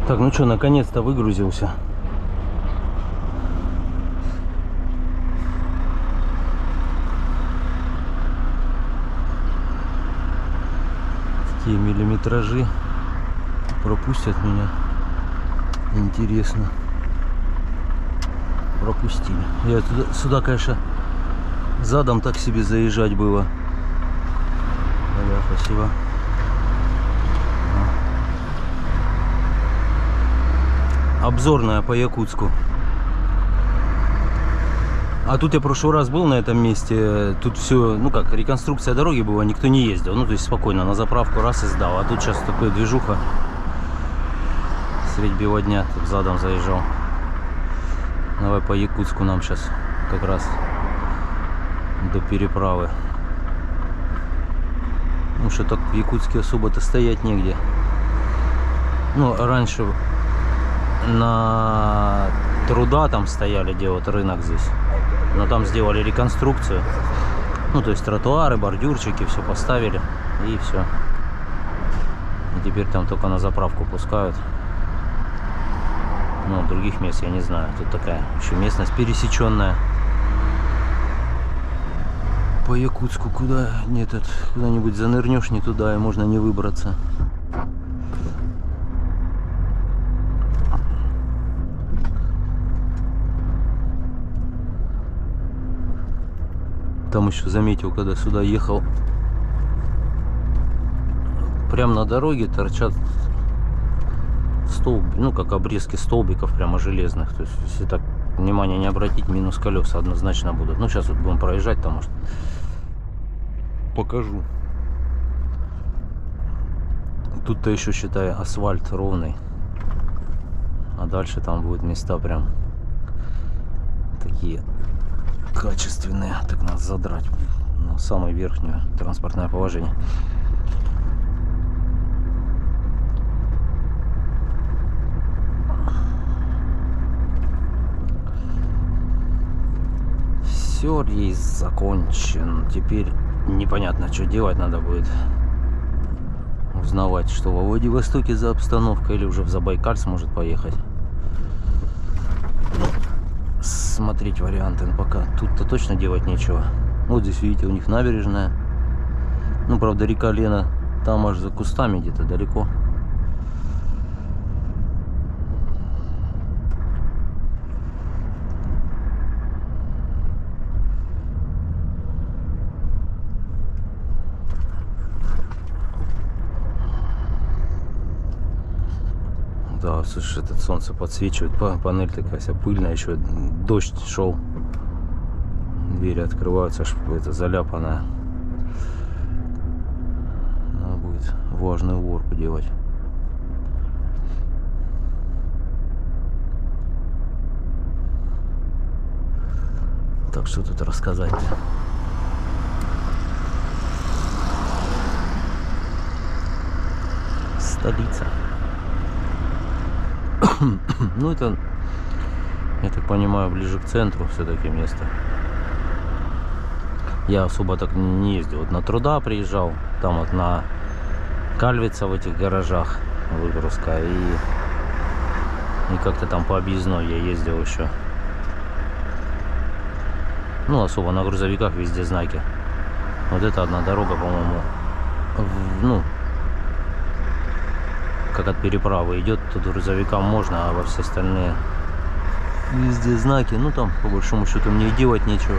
Так, ну что, наконец-то выгрузился. Такие миллиметражи пропустят меня. Интересно. Пропустили. Я сюда, конечно, задом так себе заезжать было. Да, спасибо. Обзорная по Якутску. А тут я в прошлый раз был на этом месте. Тут все, ну как, реконструкция дороги была, никто не ездил. Ну, то есть спокойно на заправку раз и сдал. А тут сейчас такая движуха. Средь бела дня тут задом заезжал. Давай по Якутску нам сейчас как раз до переправы. Ну что, так в Якутске особо-то стоять негде. Ну, раньше на Труда там стояли, где вот рынок здесь. Но там сделали реконструкцию. Ну, то есть тротуары, бордюрчики, все поставили. И все. И теперь там только на заправку пускают. Ну, других мест я не знаю. Тут такая еще местность пересеченная. По Якутску куда нет, куда-нибудь занырнешь не туда, и можно не выбраться. Там еще заметил, когда сюда ехал, прямо на дороге торчат столб, ну как обрезки столбиков прямо железных. То есть, если так внимание не обратить, минус колеса однозначно будут. Ну сейчас вот будем проезжать, там может покажу. Тут-то еще, считай, асфальт ровный, а дальше там будут места прям такие качественные. Так надо задрать на самое верхнее транспортное положение. Все, рейс закончен. Теперь непонятно, что делать. Надо будет узнавать, что во Владивостоке за обстановка, или уже в Забайкальск может поехать. Смотреть варианты пока. Тут-то точно делать нечего. Вот здесь, видите, у них набережная. Ну, правда, река Лена там аж за кустами где-то далеко. Да, слушай, этот солнце подсвечивает, панель такая вся пыльная, еще дождь шел, двери открываются, аж это заляпанная. Надо будет влажную уборку делать. Так, что тут рассказать-то? Столица. Ну, это, я так понимаю, ближе к центру все-таки место. Я особо так не ездил. Вот на Труда приезжал, там вот на Кальвица в этих гаражах выгрузка. И как-то там по объездной я ездил еще. Ну, особо на грузовиках везде знаки. Вот это одна дорога, по-моему, ну, как от переправы идет, тут грузовикам можно, а во все остальные везде знаки. Ну там по большому счету мне и делать нечего.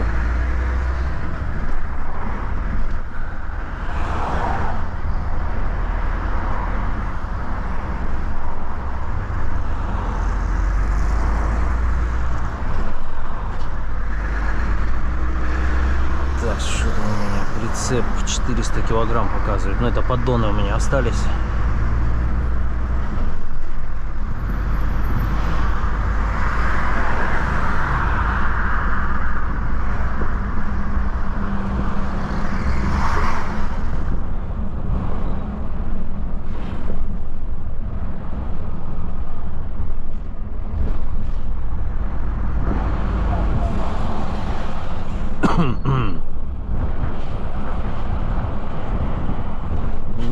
Так, что-то у меня прицеп 400 килограмм показывает. Но это поддоны у меня остались.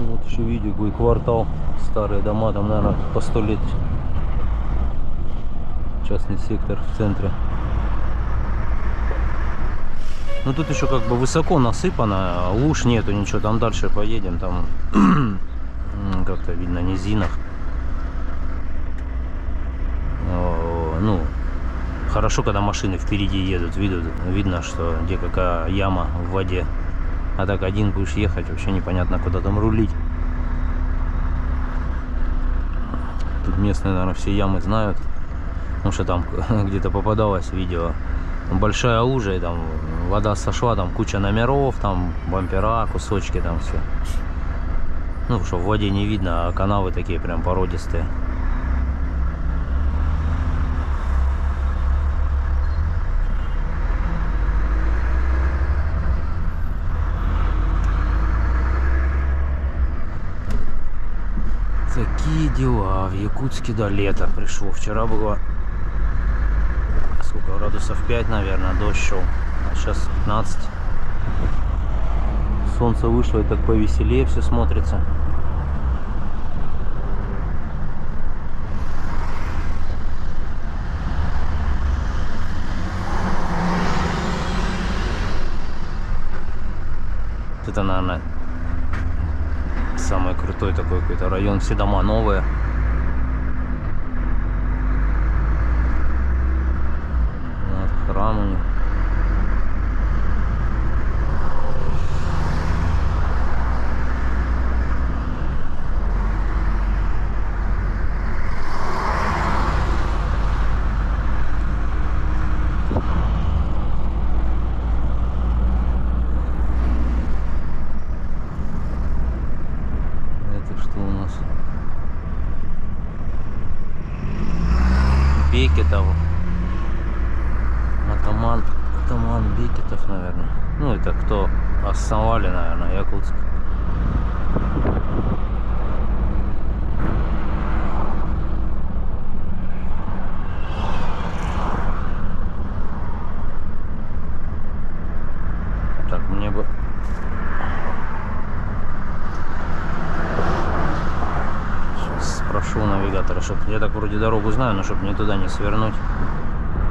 Вот еще видео, какой квартал, старые дома, там, наверное, по 100 лет частный сектор в центре. Ну тут еще как бы высоко насыпано, луж нету, ничего, там дальше поедем, там как-то видно низинах. Ну, хорошо, когда машины впереди едут, видно, что где какая яма в воде. А так один будешь ехать, вообще непонятно, куда там рулить. Тут местные, наверное, все ямы знают. Потому что там где-то попадалось видео. Большая лужа, и там вода сошла, там куча номеров, там бампера, кусочки, там все. Ну, что в воде не видно, а канавы такие прям породистые. Такие дела. В Якутске, да, лето пришло. Вчера было, сколько, градусов 5, наверное, дождь шел. А сейчас 15. Солнце вышло, и так повеселее все смотрится. Это, наверное, самый крутой такой какой-то район. Все дома новые. Вот, храм у них. Бекетов, атаман Бекетов, наверное. Ну, это кто основали, наверное, Якутск. Так, мне бы... Спрошу навигатора, чтобы я так вроде дорогу знаю, но чтобы мне туда не свернуть.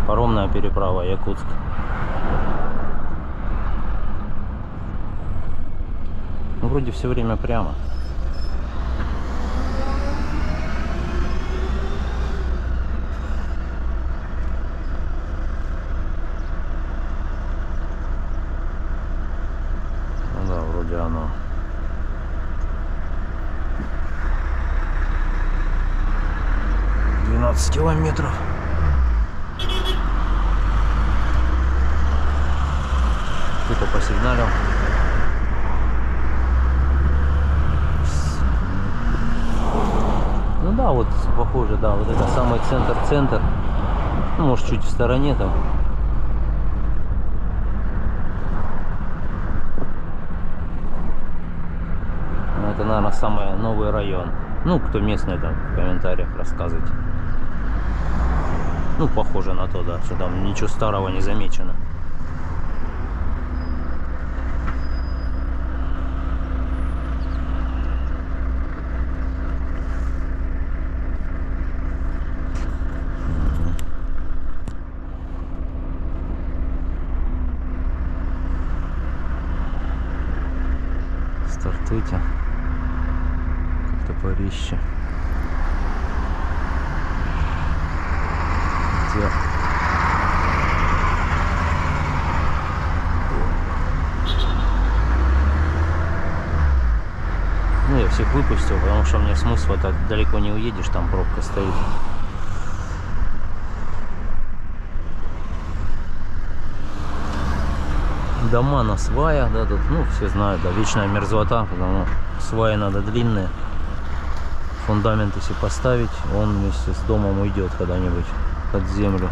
Паромная переправа, Якутск. Ну, вроде все время прямо. Ну да, вроде оно. Километров. Кто-то посигналил. Ну да, вот похоже, да, вот это самый центр. Ну, может, чуть в стороне там. Это, наверное, самый новый район. Ну, кто местный, там в комментариях рассказывайте. Ну, похоже на то, да, что там ничего старого не замечено. Стартуйте. Как-то порище. Ну, я всех выпустил, потому что мне смысла так далеко не уедешь, там пробка стоит. Дома на сваях, да, тут, ну, все знают, да, вечная мерзлота, потому сваи надо длинные. Фундамент, если поставить, он вместе с домом уйдет когда-нибудь под землю.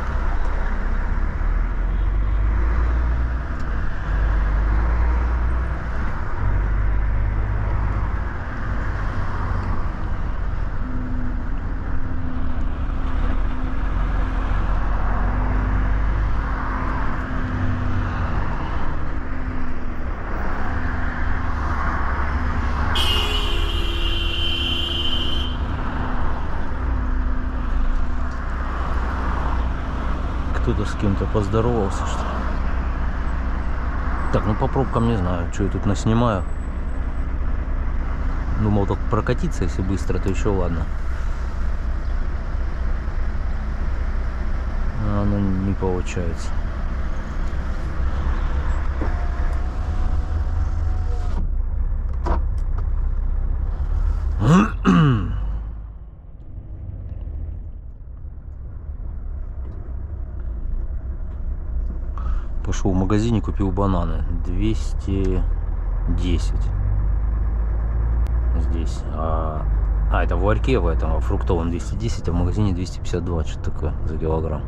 Кто-то с кем-то поздоровался, что ли. Так, ну по пробкам не знаю, что я тут наснимаю. Думал только прокатиться, если быстро, то еще ладно. А оно не получается. Пошел в магазине, купил бананы. 210 здесь. Это в ларьке в этом, во фруктовом 210, а в магазине 252, что-то такое за килограмм.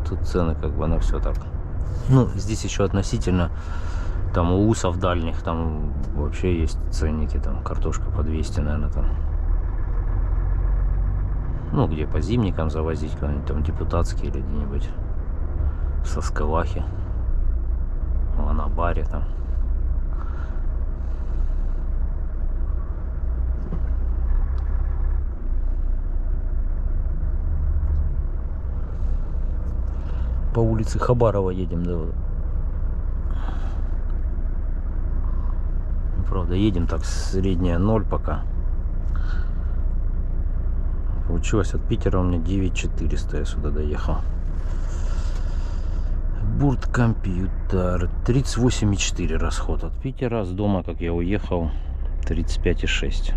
Тут цены как бы на все так. Ну, здесь еще относительно, там у усов дальних, там вообще есть ценники, там картошка по 200, наверное, там. Ну, где по зимникам завозить, какой-нибудь там депутатский или где-нибудь в Соскалахе, в Анабаре там. По улице Хабарова едем, да. Правда, едем так, средняя 0 пока. Получилось от Питера у меня 9400, я сюда доехал. Бурт-компьютер 38,4 расход от Питера. С дома, как я уехал, 35,6.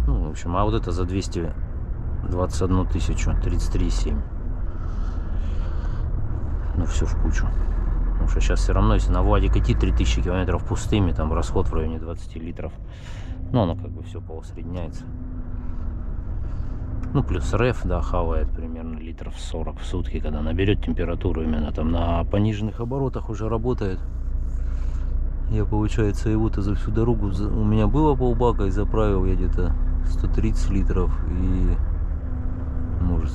Ну, в общем, а вот это за 221 тысячу, 33,7. Ну, все в кучу. Потому что сейчас все равно, если на Владик идти 3000 километров пустыми, там расход в районе 20 литров. Ну, оно как бы все поусредняется. Ну, плюс реф, да, хавает примерно литров 40 в сутки, когда наберет температуру именно там на пониженных оборотах уже работает. Я, получается, его-то за всю дорогу, у меня было полбака, и заправил я где-то 130 литров и, может,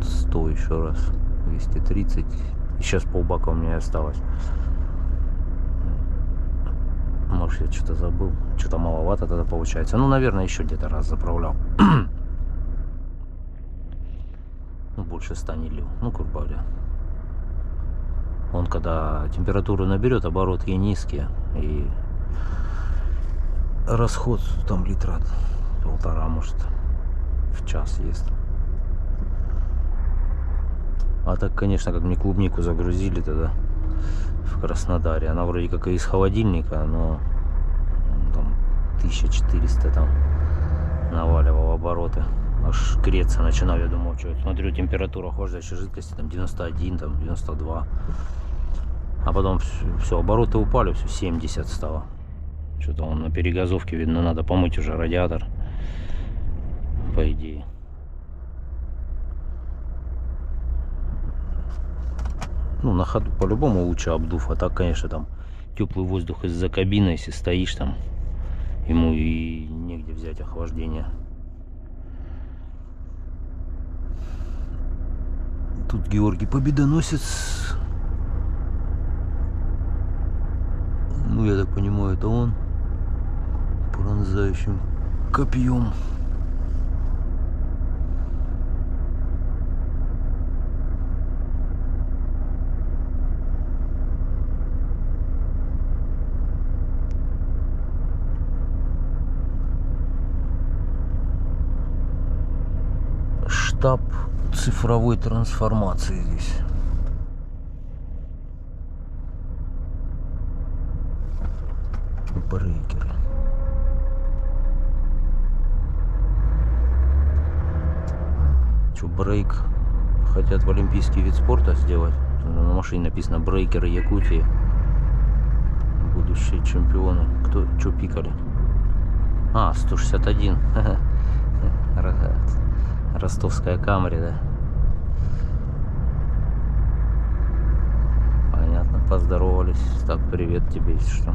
100 еще раз, 230. И сейчас полбака у меня осталось. Может, я что-то забыл. Что-то маловато тогда получается. Ну, наверное, еще где-то раз заправлял. Ну, больше 100 не лил. Ну, грубо говоря. Он, когда температуру наберет, обороты низкие. И расход там литра 1,5, может, в час есть. А так, конечно, как мне клубнику загрузили тогда в Краснодаре. Она вроде как и из холодильника, но там 1400 там наваливал обороты. Аж греться начинал. Я думал, что смотрю, температура охлаждающей жидкости там 91, там 92. А потом все, обороты упали, все 70 стало. Что-то он на перегазовке, видно, надо помыть уже радиатор, по идее. Ну, на ходу по-любому лучше обдув. А так, конечно, там теплый воздух из-за кабины, если стоишь там, ему и негде взять охлаждение. Тут Георгий Победоносец. Ну, я так понимаю, это он пронзающим копьем. Штаб цифровой трансформации здесь. Брейкеры. Что, брейк хотят в олимпийский вид спорта сделать? На машине написано брейкеры Якутии. Будущие чемпионы. Кто, что пикали? 161. Ростовская Камри, да? Понятно, поздоровались. Так, привет тебе, если что.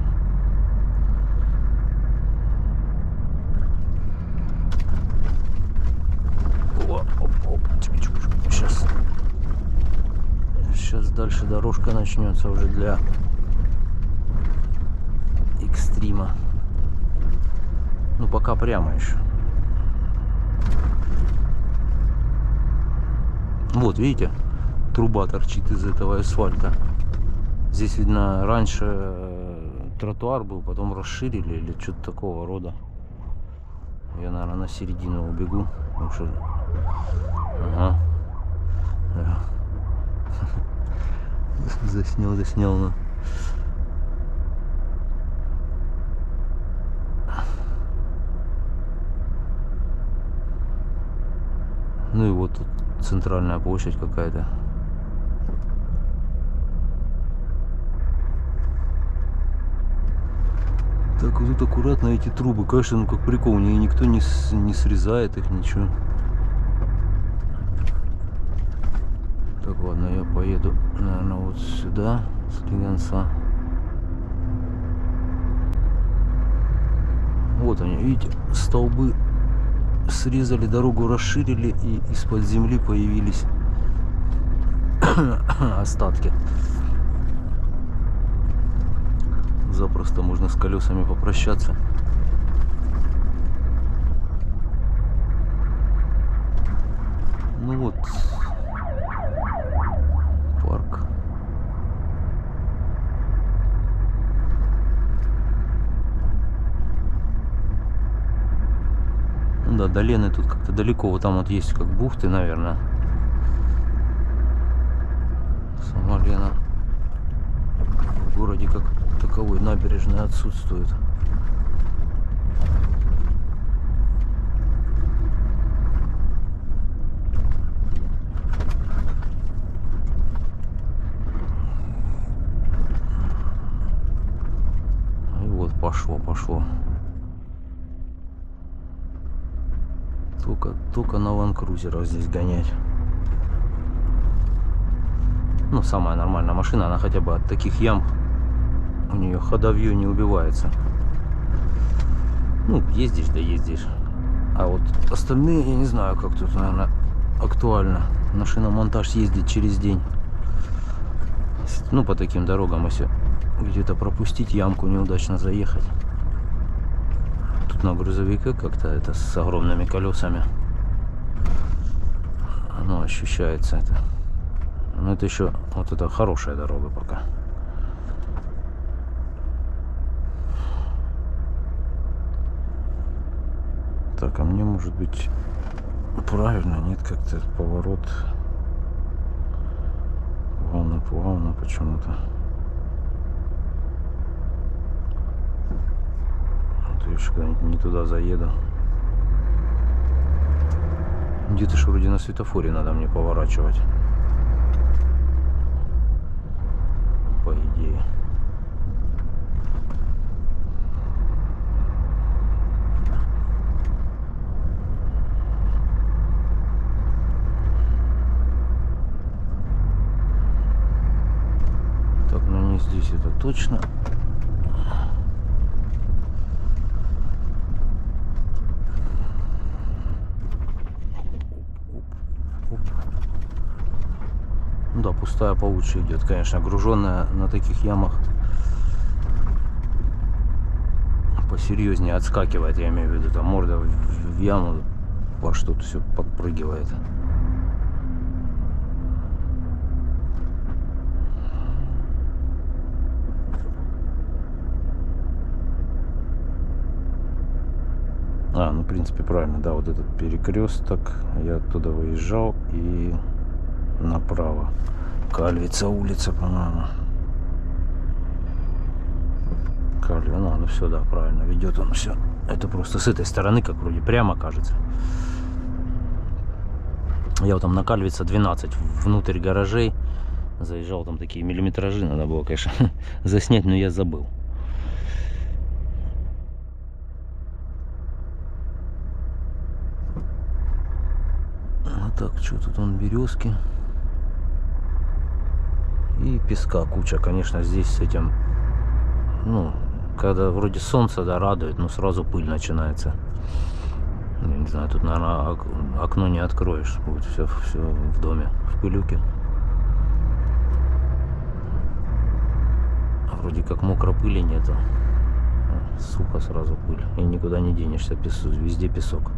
Сейчас дальше дорожка начнется уже для экстрима. Ну, пока прямо еще. Вот, видите, труба торчит из этого асфальта. Здесь, видно, раньше тротуар был, потом расширили или что-то такого рода. Я, наверное, на середину убегу. Потому что... Ага. Да. Заснял, ну. Ну и вот тут центральная площадь какая-то. Так, вот тут аккуратно эти трубы. Конечно, ну как прикол, никто не срезает их, ничего. Так, ладно, я поеду, наверное, вот сюда, с Лиганца. Вот они, видите, столбы срезали, дорогу расширили, и из-под земли появились остатки. Запросто можно с колесами попрощаться. Ну вот, парк. Ну да, до Лены тут как-то далеко. Вот там вот есть как бухты, наверное. Сама Лена в городе как таковой набережной отсутствует. И вот пошло. Только на ландкрузерах здесь гонять. Ну, самая нормальная машина, она хотя бы от таких ям, у нее ходовье не убивается. Ну, ездишь, да ездишь. А вот остальные, я не знаю, как тут, наверное, актуально. На шиномонтаж ездить через день. Ну, по таким дорогам, если где-то пропустить ямку, неудачно заехать. Тут на грузовике как-то это с огромными колесами. Оно ощущается это. Но это еще, вот это хорошая дорога пока. Так, а мне может быть правильно, нет, как-то поворот плавно почему-то. Вот я еще когда-нибудь не туда заеду. Где-то ж вроде на светофоре надо мне поворачивать. По идее. Так, ну не здесь это точно. Да, пустая получше идет, конечно, груженная на таких ямах посерьезнее отскакивает, я имею в виду, там морда в яму по что-то все подпрыгивает. Ну в принципе правильно, да, вот этот перекресток, я оттуда выезжал и направо. Кальвица улица, по-моему. Ну все, да, правильно, ведет он все. Это просто с этой стороны, как вроде прямо кажется. Я вот там на Кальвица 12 внутрь гаражей заезжал, там такие миллиметражи надо было, конечно, заснять, но я забыл. А так, что тут он, березки и песка куча, конечно, здесь с этим, ну, когда вроде солнце, да, радует, но сразу пыль начинается. Я не знаю, тут, наверное, окно не откроешь, будет все в доме в пылюке. Вроде как мокро, пыли нету. Сухо сразу пыль. И никуда не денешься, везде песок.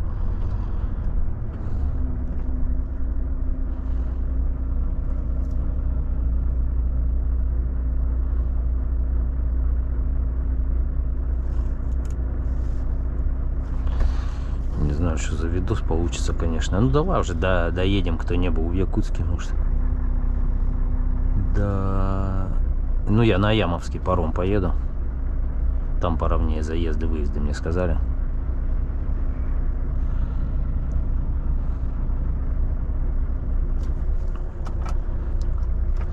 Не знаю, что за видос получится, конечно. Ну давай уже доедем, кто не был в Якутске, может. Да. Ну я на Ямовский паром поеду. Там поровнее заезды, выезды, мне сказали.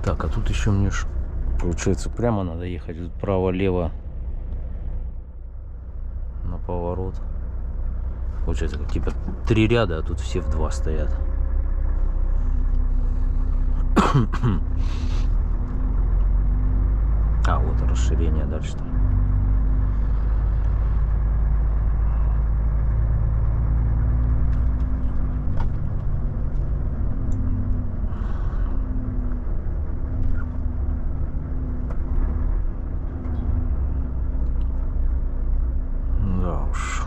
Так, а тут еще мне получается прямо надо ехать. Тут право-лево на поворот. Получается, как типа 3 ряда, а тут все в 2 стоят. А, вот расширение дальше там. Да уж.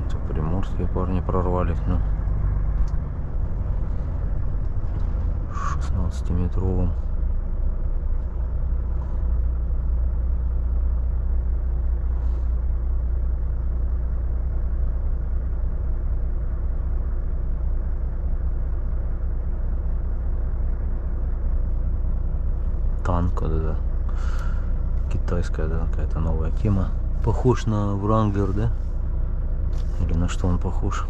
Это приморские парни прорвались, ну. 16-метровым. Танк, вот это китайская, да, какая-то новая тема. Похож на Wrangler, да? Или на что он похож?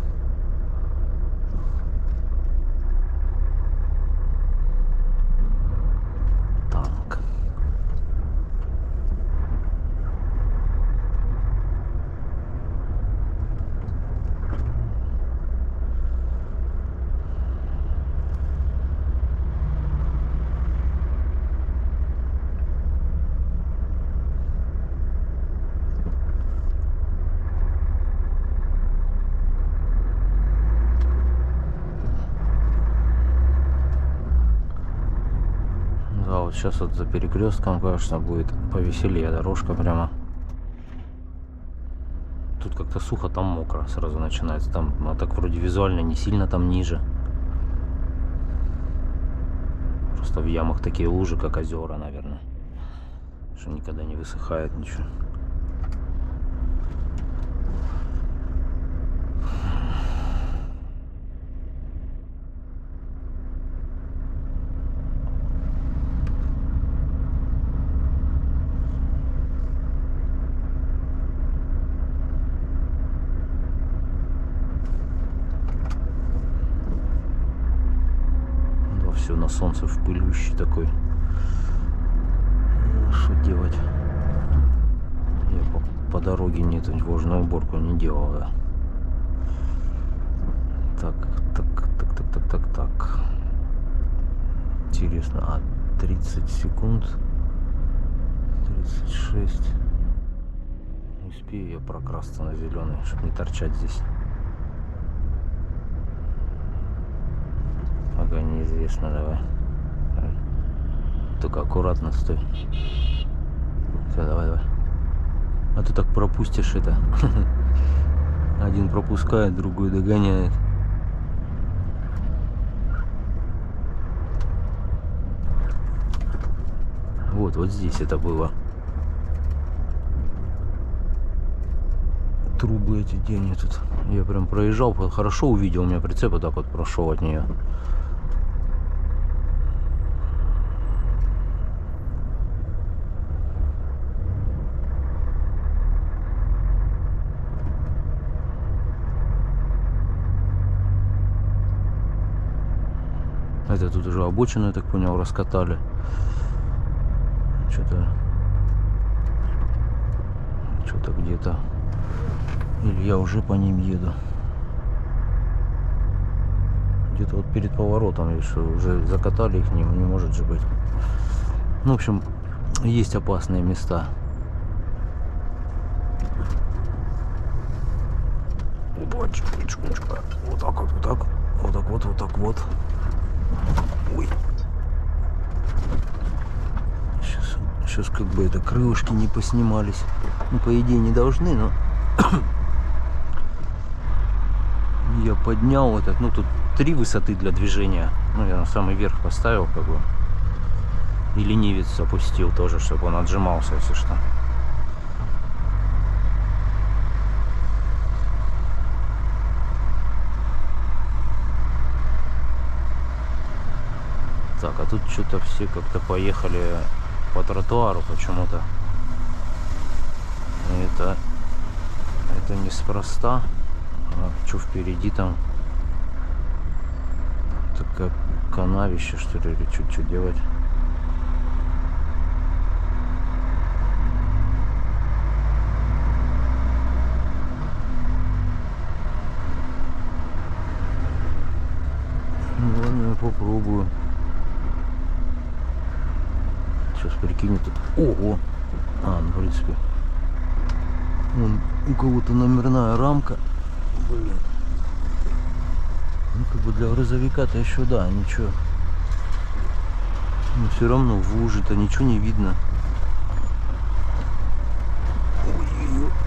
Танк. Да, вот сейчас вот за перекрестком, конечно, будет повеселее дорожка прямо. Тут как-то сухо, там мокро сразу начинается. Там, ну, так вроде визуально не сильно там ниже. Просто в ямах такие лужи, как озера, наверное. Что никогда не высыхает ничего. Все на солнце в пылющий такой. Что делать? Я по дороге нет, дворжную уборку не делал, да. Так. Интересно, а 30 секунд, 36. Успею я прокрасться на зеленый, чтобы не торчать здесь. Ага, неизвестно, давай. Только аккуратно стой. Все, давай. А ты так пропустишь это. Один пропускает, другой догоняет. Вот здесь это было. Трубы эти, где они тут? Я прям проезжал, хорошо увидел, у меня прицеп вот так вот прошел от нее. Это тут уже обочину, я так понял, раскатали. Что-то где-то. Или я уже по ним еду. Где-то вот перед поворотом, что уже закатали их, не может же быть. Ну, в общем, есть опасные места. Вот так вот. Сейчас как бы это крылышки не поснимались. Ну, по идее, не должны, но я поднял этот. Ну, тут 3 высоты для движения. Ну, я на самый верх поставил, как бы. И ленивец опустил тоже, чтобы он отжимался, если что. Так, а тут что-то все как-то поехали по тротуару почему-то. Это неспроста. А что впереди там? Такое канавище, что ли, или что делать? Ну ладно, я попробую. Сейчас прикинет тут. Ого! Ну в принципе. Вон у кого-то номерная рамка. Блин. Ну как бы для грузовика-то еще да, ничего. Но все равно в луже-то ничего не видно.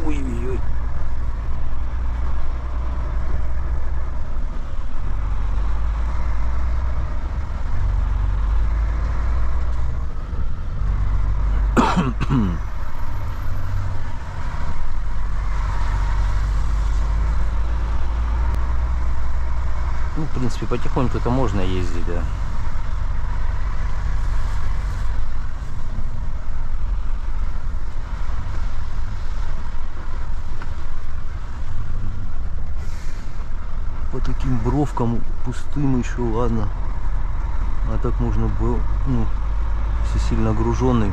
Ой-ой-ой. Ну, в принципе, потихоньку-то можно ездить, да. По таким бровкам пустым еще ладно. А так можно было, ну, если сильно груженный.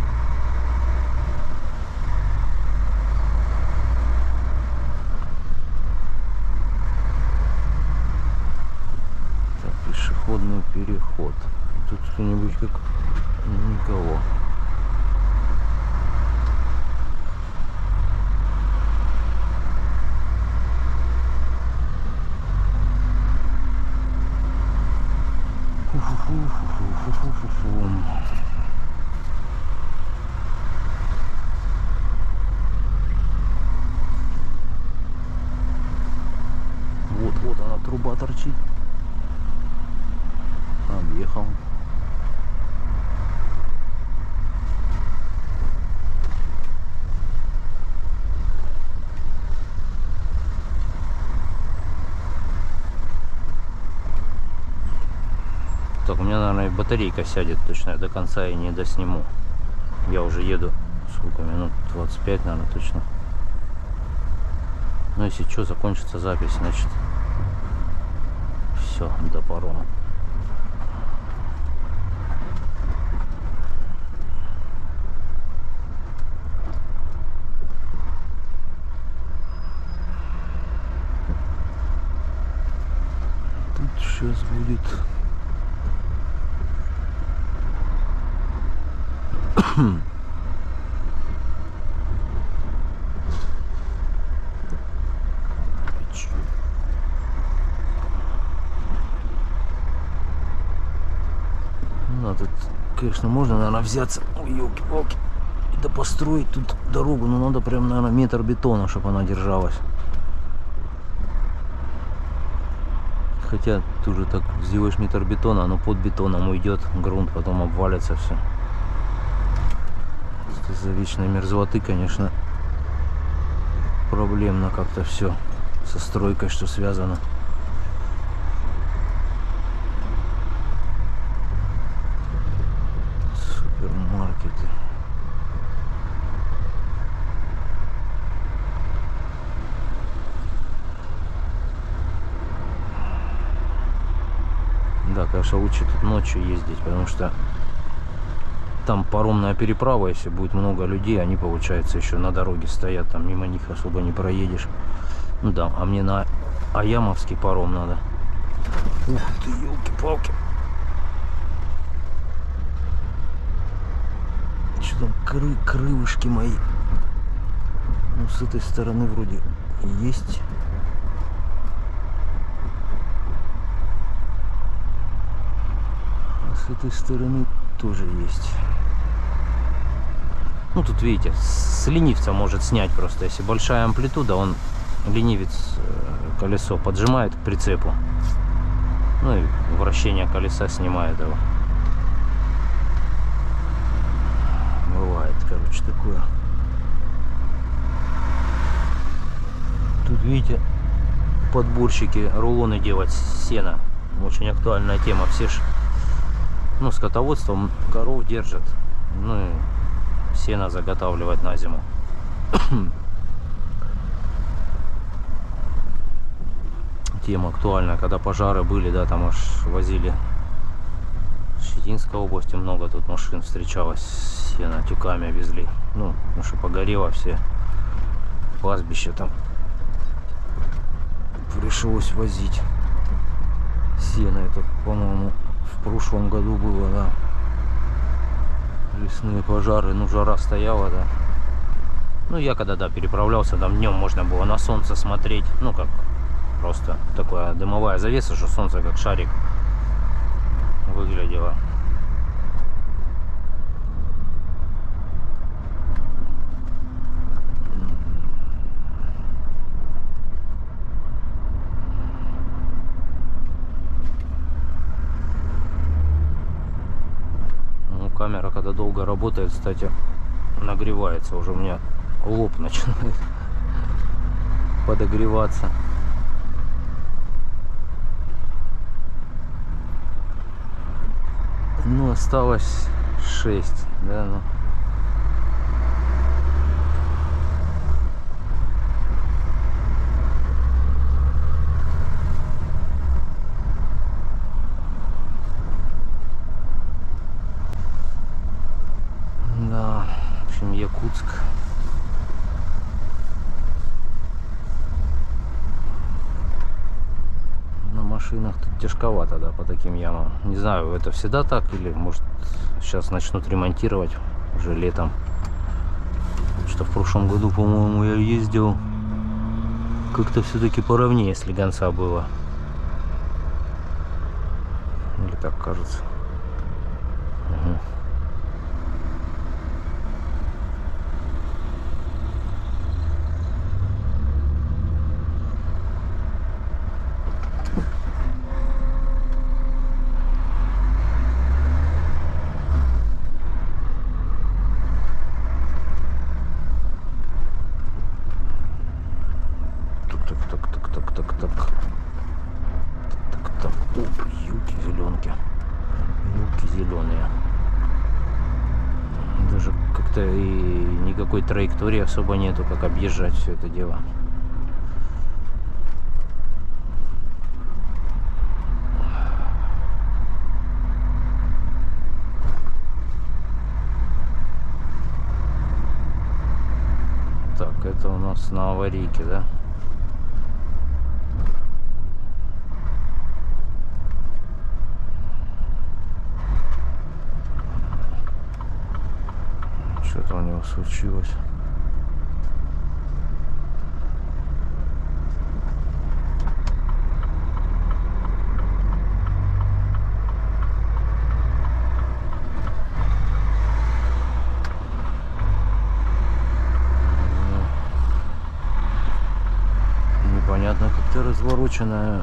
Пешеходный переход. Тут кто-нибудь как никого. Вот она, труба торчит. Объехал. Так, у меня, наверное, батарейка сядет точно, я до конца и не досниму. Я уже еду, сколько минут, 25, наверное, точно. Но если что, закончится запись, значит, все, до парома. Тут сейчас будет... Ну, тут, конечно, можно, наверное, взяться. Ой, елки-палки. Да построить тут дорогу, но надо прям, наверное, метр бетона, чтобы она держалась. Хотя ты уже так сделаешь метр бетона, оно под бетоном уйдет, грунт потом обвалится все. Из-за вечной мерзлоты, конечно, проблемно как-то все со стройкой, что связано. Супермаркеты. Да, конечно, лучше тут ночью ездить, потому что там паромная переправа, если будет много людей, они, получается, еще на дороге стоят, там мимо них особо не проедешь. Ну да, а мне на Аямовский паром надо. Ух ты, елки-палки. Что там, крылышки мои? Ну, с этой стороны вроде есть. А с этой стороны тоже есть. Ну, тут, видите, с ленивца может снять просто. Если большая амплитуда, он, ленивец, колесо поджимает к прицепу. Ну, и вращение колеса снимает его. Бывает, короче, такое. Тут, видите, подборщики, рулоны делать с сена. Очень актуальная тема. Все ж, ну, скотоводством коров держат. Ну, и сено заготавливать на зиму. Тема актуальная, когда пожары были, да, там аж возили. В Щетинской области много тут машин встречалось, сено тюками везли. Ну, потому что погорело все пастбища там. Пришлось возить сено. Это, по-моему, в прошлом году было, да. Лесные пожары, ну, жара стояла, да. Ну, я когда, да, переправлялся, там днем можно было на солнце смотреть. Ну, как просто такая дымовая завеса, что солнце как шарик выглядело. Ну, камера, когда долго работает, кстати, нагревается. Уже у меня лоб начинает подогреваться. Ну, осталось 6, да, ну. Да, в общем, Якутск. На машинах тут тяжковато, да, по таким ямам. Не знаю, это всегда так или, может, сейчас начнут ремонтировать уже летом. Что в прошлом году, по-моему, я ездил как-то все-таки поровнее слегонца было. Или так кажется. Угу. И никакой траектории особо нету, как объезжать все это дело. Так, это у нас на аварийке, да? Что-то у него случилось. Непонятно, как-то развороченная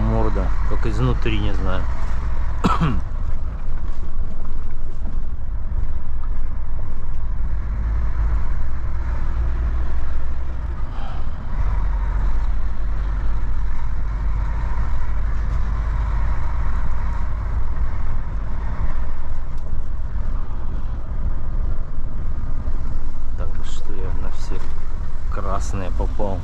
морда, как изнутри, не знаю. Что я на все красные попал.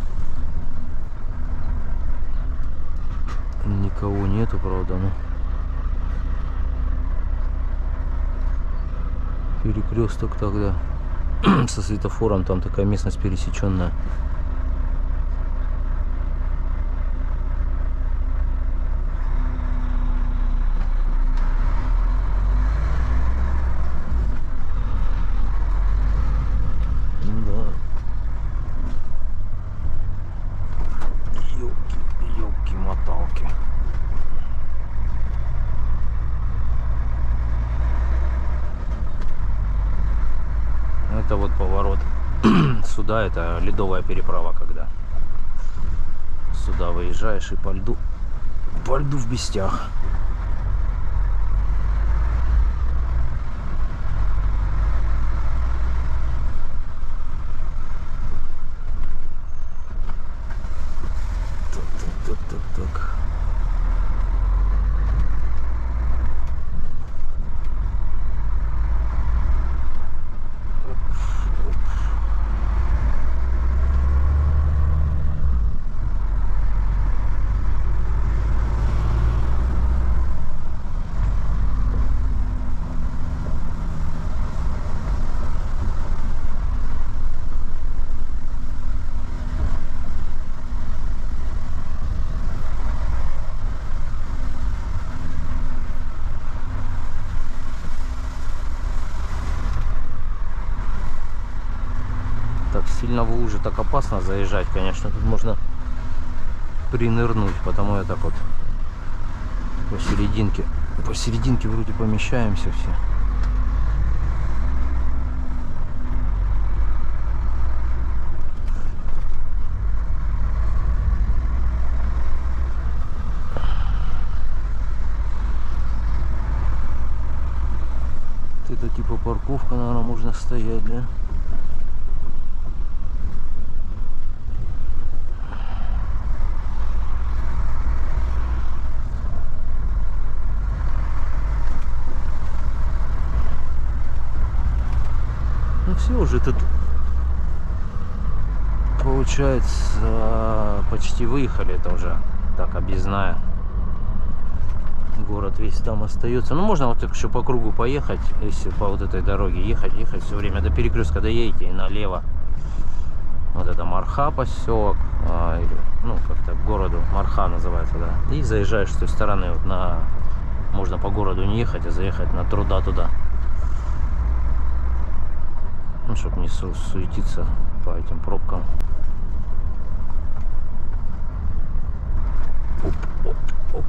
Никого нету, правда, но перекресток тогда со светофором, там такая местность пересеченная. это вот поворот. Сюда это ледовая переправа, когда сюда выезжаешь и по льду в Бестях. Так. Сильно в лужи так опасно заезжать, конечно. Тут можно принырнуть, потому я так вот посерединке вроде помещаемся все. Это типа парковка, наверное, можно стоять, да? Все, уже тут получается почти выехали. Это уже так объездная. Город весь там остается. Ну можно вот так еще по кругу поехать, если по вот этой дороге ехать все время до перекрестка доедете и налево. Вот это Марха поселок, ну как-то к городу Марха называется, да. И заезжаешь с той стороны вот на, можно по городу не ехать, а заехать на Труда туда. Ну, чтобы не суетиться по этим пробкам. Оп.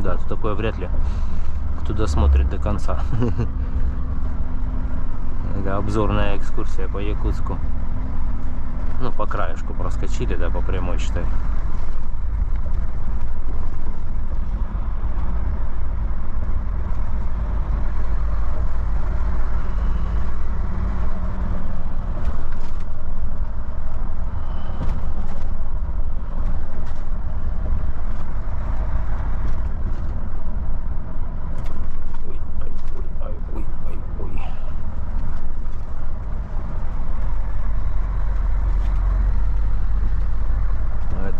Да, тут такое вряд ли кто досмотрит до конца. Это обзорная экскурсия по Якутску. Ну, по краешку проскочили, да, по прямой, считай.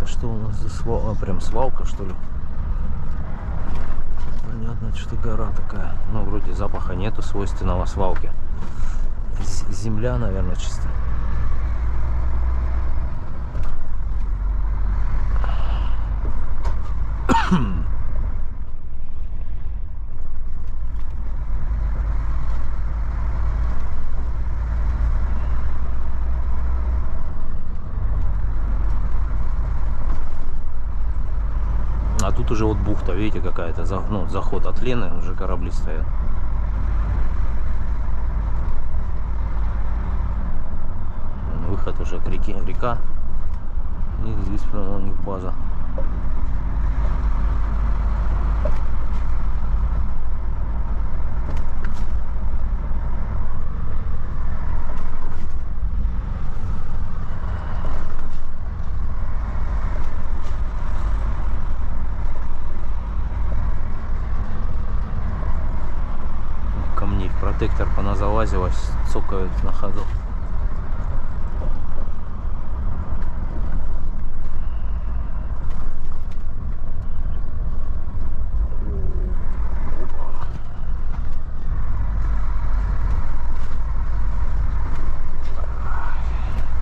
Что у нас за свалка? Прям свалка, что ли? Понятно, что гора такая. Ну, вроде запаха нету свойственного свалке. Земля, наверное, чисто. А тут уже вот бухта, видите, какая-то, ну, заход от Лены, уже корабли стоят. Выход уже к реке, река. И здесь прямо у них база. Протектор поназалазилась, цокают на ходу.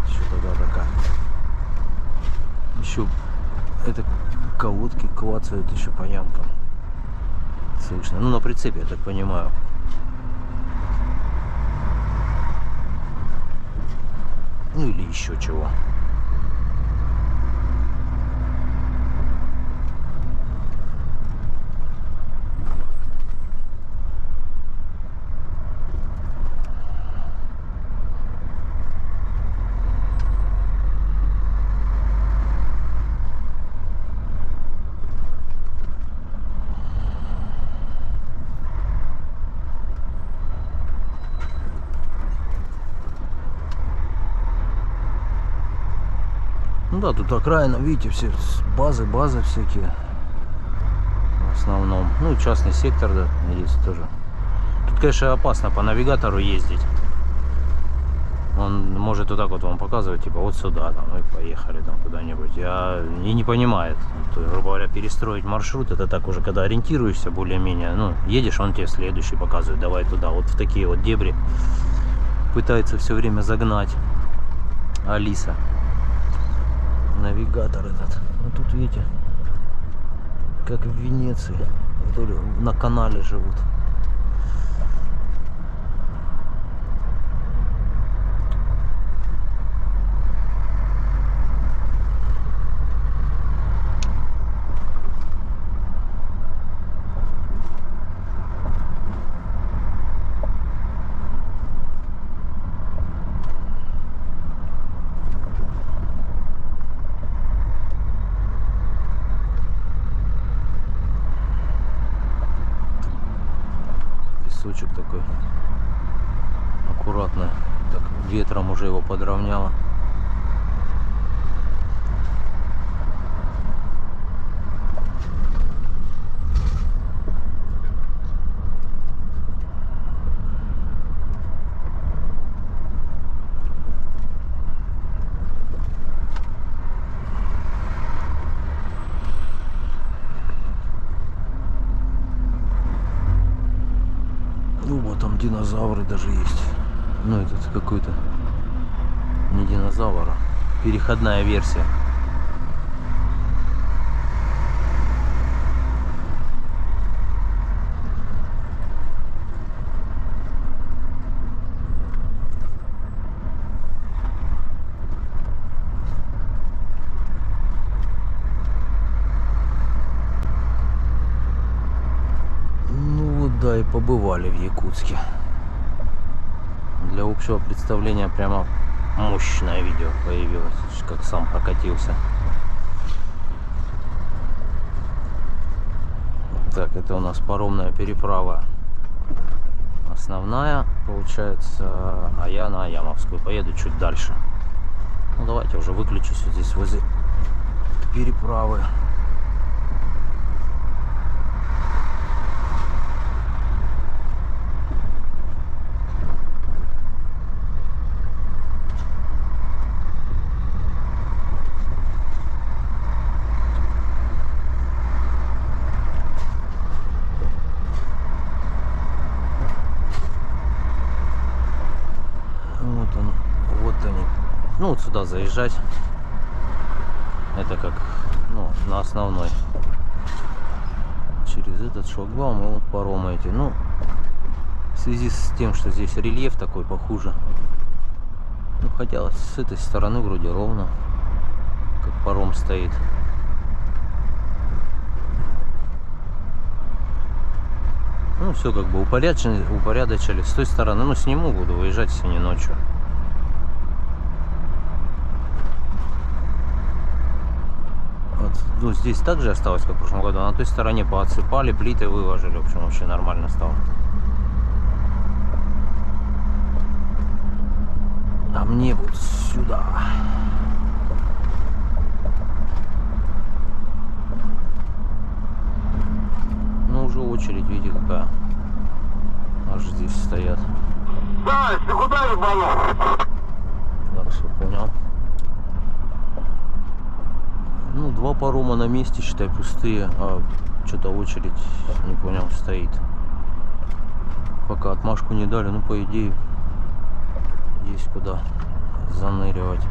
Что-то такая. Еще это колодки клацают еще по ямкам. Слышно. Ну на прицепе, я так понимаю. Ну или еще чего. Ну да, тут окраина, видите, все базы всякие. В основном. Ну, частный сектор, да, есть тоже. Тут, конечно, опасно по навигатору ездить. Он может вот так вот вам показывать, типа, вот сюда, там, и поехали там куда-нибудь. И не понимает. То, грубо говоря, перестроить маршрут, это так уже, когда ориентируешься более-менее, ну, едешь, он тебе следующий показывает, давай туда, вот в такие вот дебри. Пытается все время загнать Алиса. Навигатор этот. Ну, тут, видите, как в Венеции, вдоль, на канале живут. Песочек такой аккуратно, так ветром уже его подровняло. Ну вот там динозавры даже есть. Ну этот какой-то не динозавр, а переходная версия. Да, и побывали в Якутске. Для общего представления прямо мощное видео появилось, как сам прокатился. Так, это у нас паромная переправа основная, получается, а я на Аямовскую поеду чуть дальше. Ну давайте уже выключусь вот здесь возле переправы. Ну вот сюда заезжать, это как, ну, на основной, через этот шлагбаум и вот паромы эти. Ну, в связи с тем, что здесь рельеф такой похуже, ну, хотя с этой стороны вроде ровно, как паром стоит. Ну, все как бы упорядочили. С той стороны, ну, сниму, буду выезжать сегодня ночью. Ну, здесь также осталось, как в прошлом году. На той стороне поотсыпали, плиты выложили. В общем, вообще нормально стало. А мне вот сюда. Ну, уже очередь, видите, какая. Аж здесь стоят. Да, ты куда ебанул? Так, все понял. Ну, два парома на месте, считай, пустые, а что-то очередь, не понял, стоит. Пока отмашку не дали, ну, по идее, есть куда заныривать.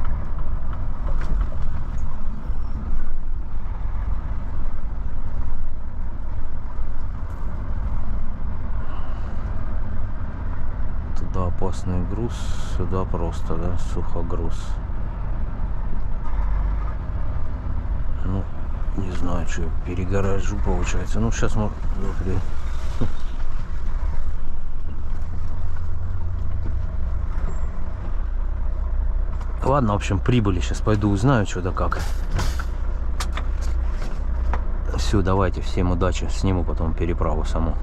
Туда опасный груз, сюда просто, да, сухогруз. Ну, не знаю, что я перегоражу, получается. Ну, сейчас мы... Ладно, в общем, прибыли. Сейчас пойду узнаю, что да как. Все, давайте, всем удачи. Сниму потом переправу саму.